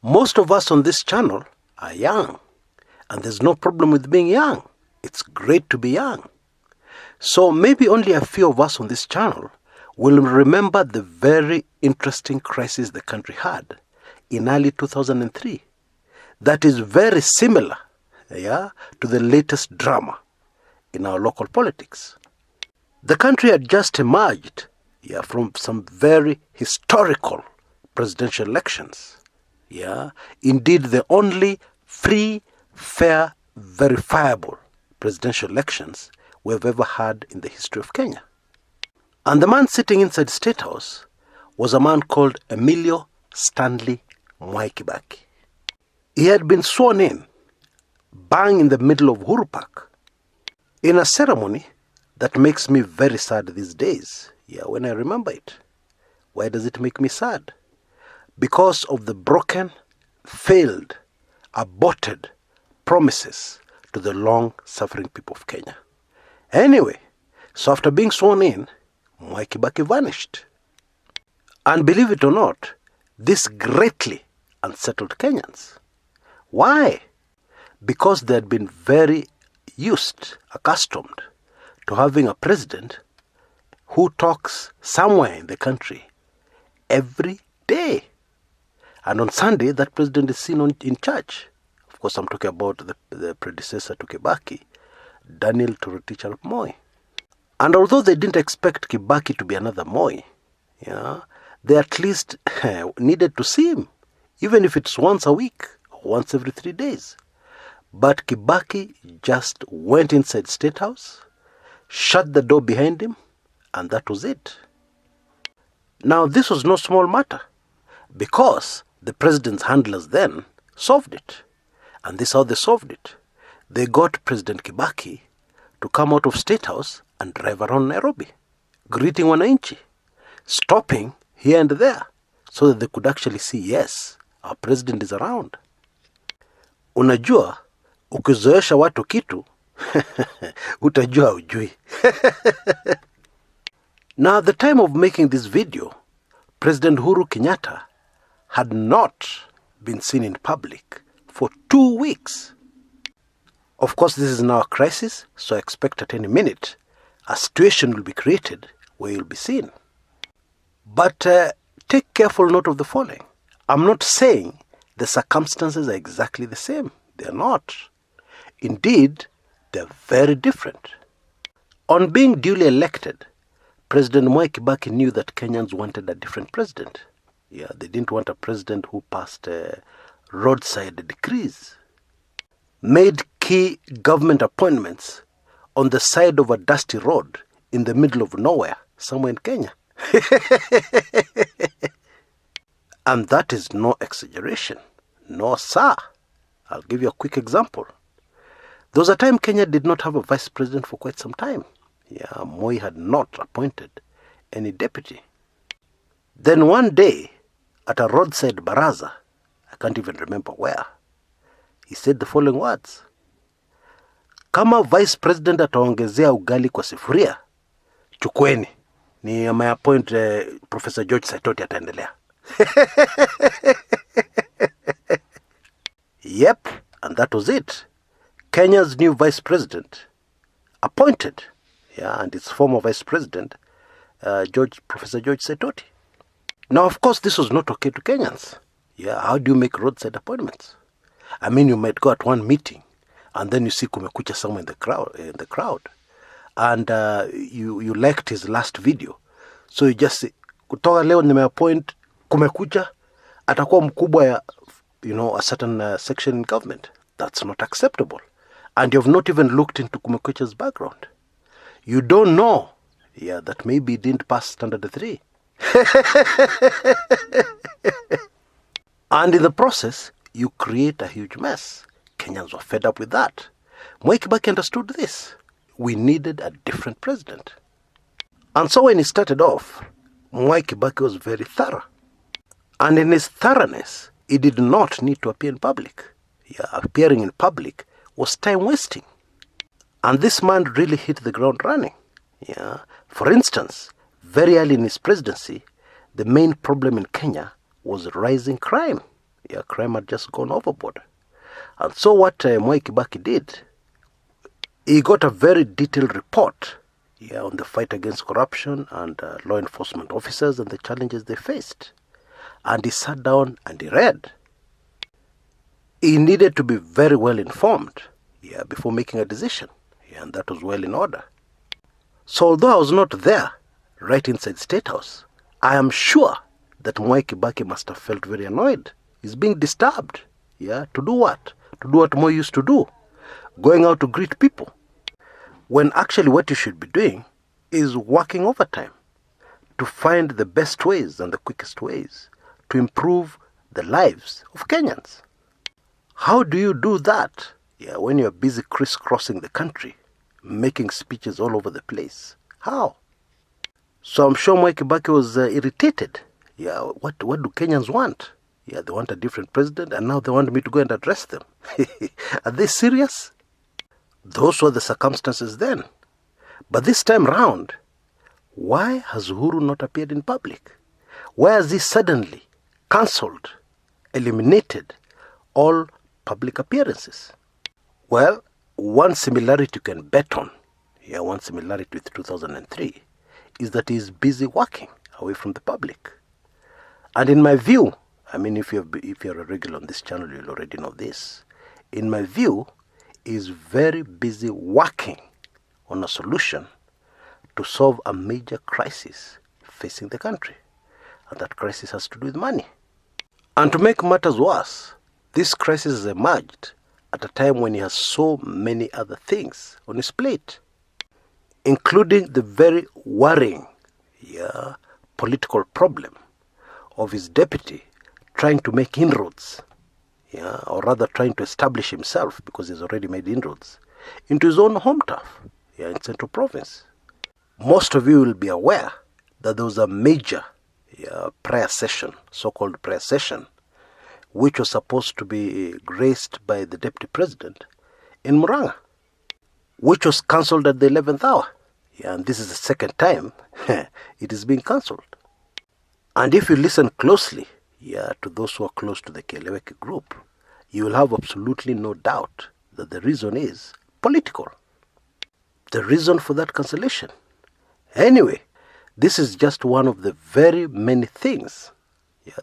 Most of us on this channel are young, and there's no problem with being young. It's great to be young. So maybe only a few of us on this channel will remember the very interesting crisis the country had in early 2003. That is very similar, to the latest drama in our local politics. The country had just emerged from some very historical presidential elections. Indeed, the only free, fair, verifiable presidential elections we've ever had in the history of Kenya. And the man sitting inside State House was a man called Emilio Stanley Mwai Kibaki. He had been sworn in, bang in the middle of Uhuru Park, in a ceremony that makes me very sad these days, when I remember it. Why does it make me sad? Because of the broken, failed, aborted promises to the long-suffering people of Kenya. Anyway, so after being sworn in, Mwai Kibaki vanished. And believe it or not, this greatly unsettled Kenyans. Why? Because they had been very accustomed to having a president who talks somewhere in the country every day. And on Sunday, that president is seen in church. Of course, I'm talking about the predecessor to Kibaki, Daniel Toroitich arap Moi. And although they didn't expect Kibaki to be another Moi, they at least needed to see him, even if it's once a week or once every 3 days. But Kibaki just went inside State House, shut the door behind him, and that was it. Now, this was no small matter, because the president's handlers then solved it. And this is how they solved it. They got President Kibaki to come out of State House and drive around Nairobi, greeting wananchi, stopping here and there, so that they could actually see, yes, our president is around. Unajua, ukizoesha watu kitu, utajua ujui. Now, at the time of making this video, President Uhuru Kenyatta had not been seen in public for 2 weeks. Of course, this is now a crisis, so I expect at any minute a situation will be created where you'll be seen. But take careful note of the following. I'm not saying the circumstances are exactly the same. They're not. Indeed, they're very different. On being duly elected, President Mwai Kibaki knew that Kenyans wanted a different president. They didn't want a president who passed roadside decrees, made key government appointments on the side of a dusty road in the middle of nowhere, somewhere in Kenya. And that is no exaggeration. No, sir. I'll give you a quick example. There was a time Kenya did not have a vice president for quite some time. Moi had not appointed any deputy. Then one day, at a roadside baraza, I can't even remember where, he said the following words: kama vice president ataongezea ugali kwa sifuria, chukweni, ni my appoint Professor George Saitoti ataendelea. Yep, and that was it. Kenya's new vice president appointed, and its former vice president, Professor George Saitoti. Now, of course, this was not okay to Kenyans. How do you make roadside appointments? I mean, you might go at one meeting, and then you see Kumekucha somewhere in the crowd, and you liked his last video, so you just say, kutoka leo nimeappoint Kumekucha, atakuwa mkubwa ya, a certain section in government. That's not acceptable. And you have not even looked into Kumekucha's background. You don't know, that maybe he didn't pass standard 3. And in the process, you create a huge mess. Kenyans were fed up with that. Mwai Kibaki understood this. We needed a different president. And so when he started off, Mwai Kibaki was very thorough. And in his thoroughness, he did not need to appear in public. Appearing in public was time wasting. And this man really hit the ground running. For instance, very early in his presidency, the main problem in Kenya was rising crime. Yeah, crime had just gone overboard. And so what Mwai Kibaki did, he got a very detailed report on the fight against corruption and law enforcement officers and the challenges they faced. And he sat down and he read. He needed to be very well informed before making a decision. And that was well in order. So although I was not there, right inside State House, I am sure that Mwai Kibaki must have felt very annoyed. He's being disturbed. To do what? To do what Moi used to do. Going out to greet people. When actually what you should be doing is working overtime to find the best ways and the quickest ways to improve the lives of Kenyans. How do you do that? When you're busy crisscrossing the country, making speeches all over the place. How? So I'm sure Mwai Kibaki was irritated. What do Kenyans want? They want a different president, and now they want me to go and address them. Are they serious? Those were the circumstances then. But this time round, why has Uhuru not appeared in public? Why has he suddenly cancelled, eliminated all public appearances? Well, one similarity you can bet on, one similarity with 2003, is that he is busy working away from the public. And in my view, if you're a regular on this channel, you'll already know this. In my view, he is very busy working on a solution to solve a major crisis facing the country. And that crisis has to do with money. And to make matters worse, this crisis has emerged at a time when he has so many other things on his plate, including the very worrying political problem of his deputy trying to make inroads, or rather trying to establish himself, because he's already made inroads, into his own home turf, in Central Province. Most of you will be aware that there was a major prayer session, so-called prayer session, which was supposed to be graced by the Deputy President in Murang'a, which was cancelled at the 11th hour. And this is the second time it is being cancelled. And if you listen closely to those who are close to the Keleweke group, you will have absolutely no doubt that the reason is political. The reason for that cancellation. Anyway, this is just one of the very many things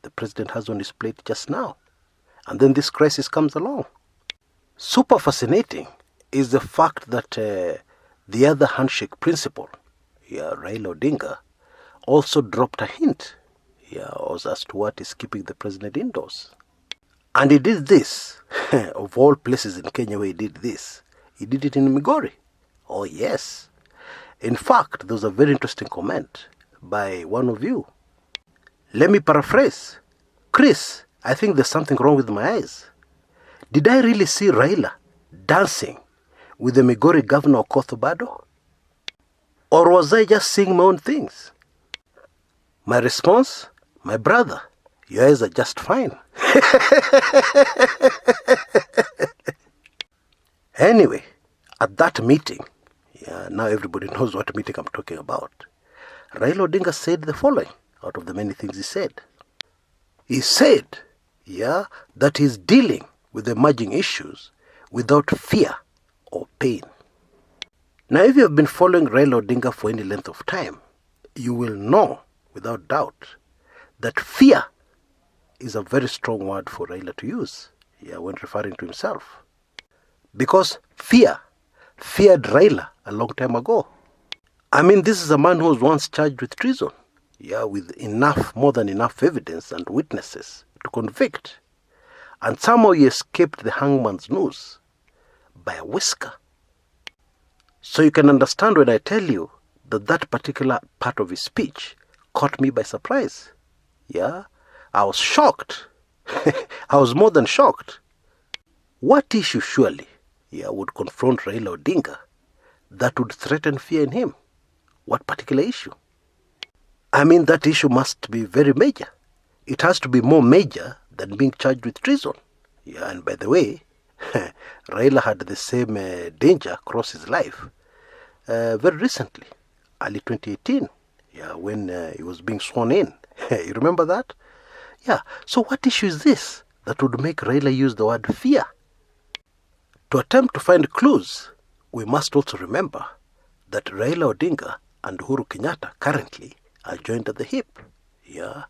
the president has on his plate just now. And then this crisis comes along. Super fascinating is the fact that the other handshake principal, Raila Odinga, also dropped a hint as to what is keeping the president indoors. And he did this, of all places in Kenya where he did this, he did it in Migori. Oh yes. In fact, there was a very interesting comment by one of you. Let me paraphrase. Chris, I think there's something wrong with my eyes. Did I really see Raila dancing with the Migori governor Okoth Obado? Or was I just seeing my own things? My response, my brother, your eyes are just fine. Anyway, at that meeting, now everybody knows what meeting I'm talking about, Raila Odinga said the following out of the many things he said. He said, that he's dealing with emerging issues without fear or pain. Now, if you have been following Raila Odinga for any length of time, you will know, without doubt, that fear is a very strong word for Raila to use when referring to himself. Because feared Raila a long time ago. This is a man who was once charged with treason, with more than enough evidence and witnesses to convict. And somehow he escaped the hangman's noose by a whisker. So you can understand when I tell you that that particular part of his speech caught me by surprise. I was shocked. I was more than shocked. What issue surely would confront Raila Odinga that would threaten fear in him? What particular issue? That issue must be very major. It has to be more major than being charged with treason. And by the way, Raila had the same danger cross his life very recently, early 2018, when he was being sworn in. You remember that? So what issue is this that would make Raila use the word fear. To attempt to find clues, we must also remember that Raila Odinga and Uhuru Kenyatta currently are joined at the hip. Yeah.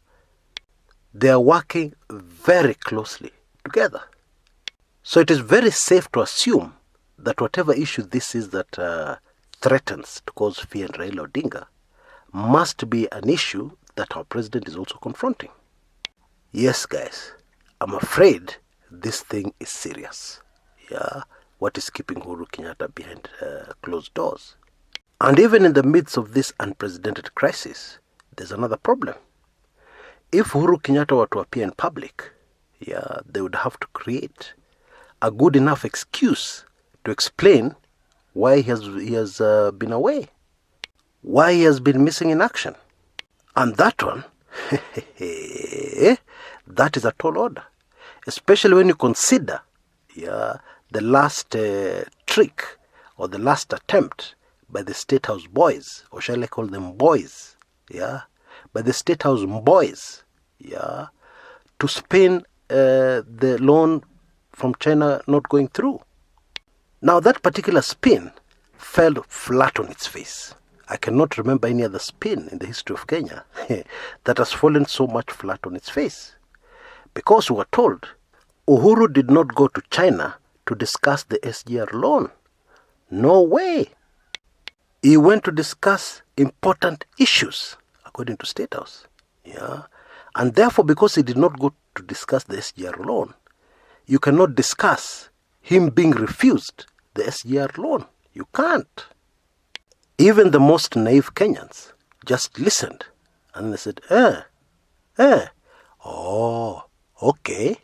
They are working very closely together. So it is very safe to assume that whatever issue this is that threatens to cause fear in Raila Odinga must be an issue that our president is also confronting. Yes, guys, I'm afraid this thing is serious. Yeah, what is keeping Uhuru Kenyatta behind closed doors? And even in the midst of this unprecedented crisis, there's another problem. If Uhuru Kenyatta were to appear in public, they would have to create a good enough excuse to explain why he has been away, why he has been missing in action. And that one, that is a tall order, especially when you consider the last trick or the last attempt by the State House boys, or shall I call them boys, by the State House boys, to spin the loan from China not going through. Now that particular spin fell flat on its face. I cannot remember any other spin in the history of Kenya that has fallen so much flat on its face. Because we were told Uhuru did not go to China to discuss the SGR loan. No way. He went to discuss important issues, according to State House. And therefore, because he did not go to discuss the SGR loan, you cannot discuss him being refused the SGR loan. You can't. Even the most naive Kenyans just listened and they said, oh, okay.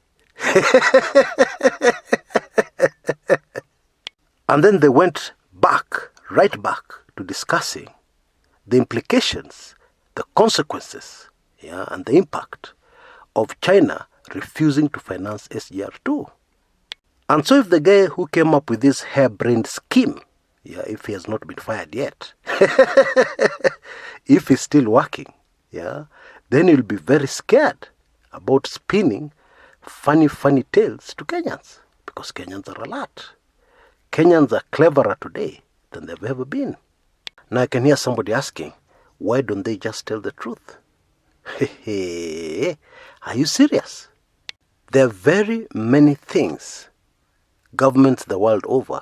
And then they went right back to discussing the implications, the consequences, and the impact of China refusing to finance SGR2. And so if the guy who came up with this harebrained scheme, if he has not been fired yet, if he's still working, then he'll be very scared about spinning funny tales to Kenyans, because Kenyans are alert. Kenyans are cleverer today than they've ever been. Now I can hear somebody asking, why don't they just tell the truth? Are you serious? There are very many things governments the world over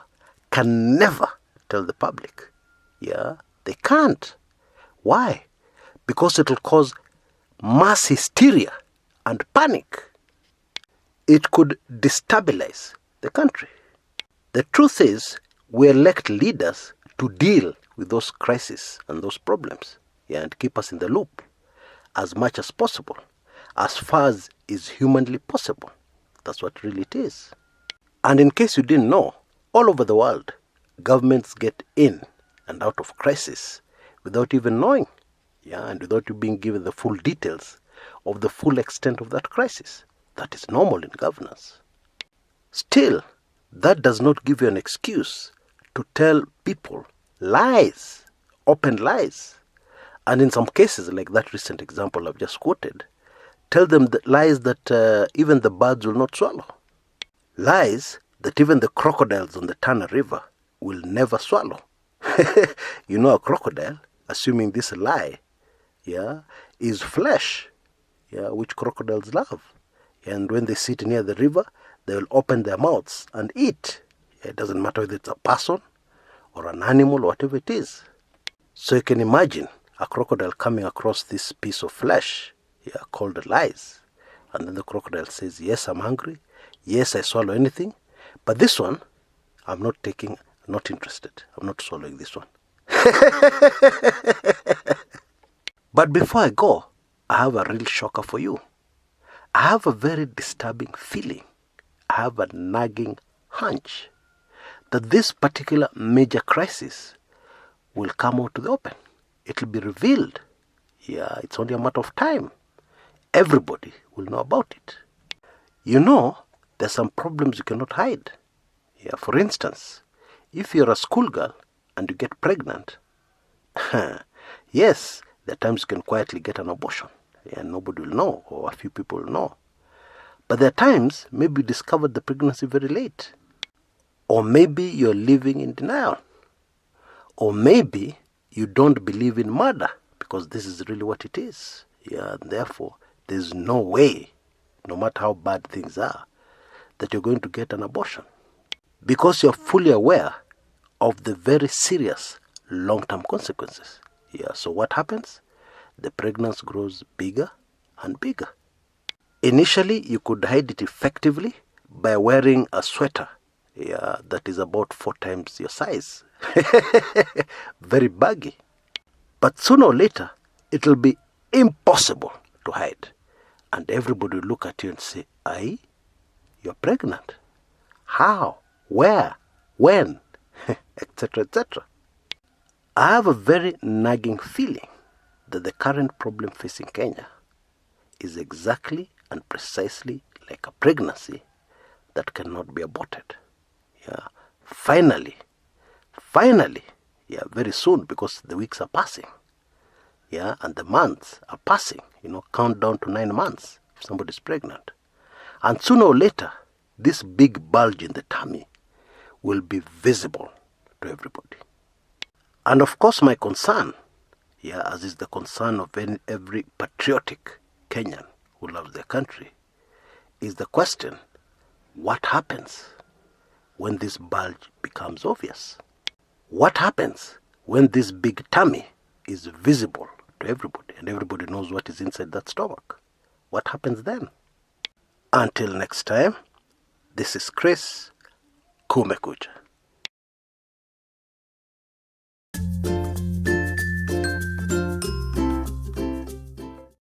can never tell the public. They can't. Why? Because it will cause mass hysteria and panic. It could destabilize the country. The truth is, we elect leaders to deal with those crises and those problems, and keep us in the loop as much as possible, as far as is humanly possible. That's what really it is. And in case you didn't know, all over the world, governments get in and out of crisis without even knowing, and without you being given the full details of the full extent of that crisis. That is normal in governance. Still, that does not give you an excuse to tell people lies, open lies. And in some cases, like that recent example I've just quoted, tell them the lies that even the birds will not swallow. Lies that even the crocodiles on the Tana River will never swallow. You know, a crocodile, assuming this lie, is flesh, which crocodiles love. And when they sit near the river, they will open their mouths and eat. It doesn't matter whether it's a person or an animal or whatever it is. So you can imagine a crocodile coming across this piece of flesh, called lies. And then the crocodile says, yes, I'm hungry. Yes, I swallow anything. But this one, I'm not interested. I'm not swallowing this one. But before I go, I have a real shocker for you. I have a very disturbing feeling. I have a nagging hunch that this particular major crisis will come out to the open. It will be revealed. It's only a matter of time. Everybody will know about it. You know, there's some problems you cannot hide. For instance, if you're a schoolgirl and you get pregnant, yes, there are times you can quietly get an abortion, and nobody will know, or a few people will know. But there are times maybe you discovered the pregnancy very late. Or maybe you're living in denial. Or maybe you don't believe in murder, because this is really what it is. Yeah, and therefore, there's no way, no matter how bad things are, that you're going to get an abortion. Because you're fully aware of the very serious long-term consequences. Yeah, so what happens? The pregnancy grows bigger and bigger. Initially, you could hide it effectively by wearing a sweater, yeah, that is about 4 times your size. Very baggy. But sooner or later, it will be impossible to hide. And everybody will look at you and say, "Aye, you're pregnant. How? Where? When?" etc., etc. I have a very nagging feeling that the current problem facing Kenya is exactly and precisely like a pregnancy that cannot be aborted. Yeah, finally, yeah, very soon, because the weeks are passing. Yeah, and the months are passing. Count down to 9 months if somebody's pregnant. And sooner or later, this big bulge in the tummy will be visible to everybody. And of course, my concern, yeah, as is the concern of every patriotic Kenyan who loves their country, is the question, what happens when this bulge becomes obvious? What happens when this big tummy is visible to everybody and everybody knows what is inside that stomach? What happens then? Until next time, this is Chris Kumekucha.